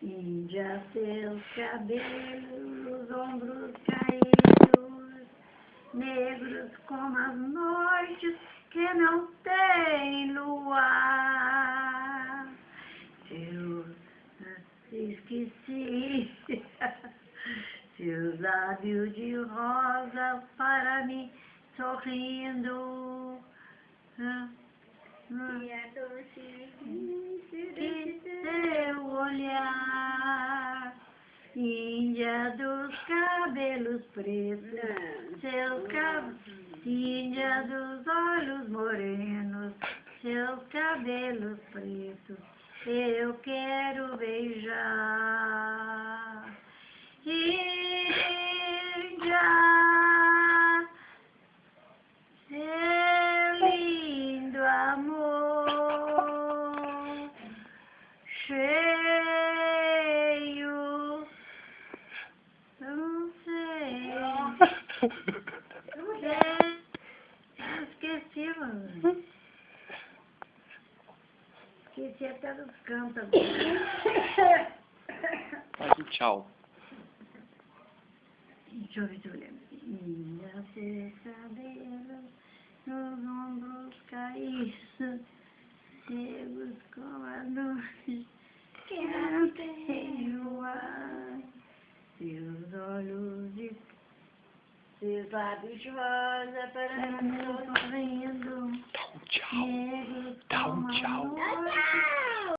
Índia, seus cabelos, ombros caídos, negros como as noites que não tem luar. Eu esqueci seus lábios de rosa para mim sorrindo. E a doce E seu olhar, Índia dos cabelos pretos, Índia dos olhos morenos, seus cabelos pretos, eu quero beijar. Índia, seu lindo amor, cheio, eu não sei, eu esqueci, mano. Esqueci até dos cantos agora. Faz um tchau. Deixa eu ver se eu lembro. Índia, seus cabelos, nos ombros caídos, cegos como a noite, que não tem luar. Seus olhos de seus lábios de rosa para mim sorrindo, Dá um tchau. negros Dá um como a tchau. noite.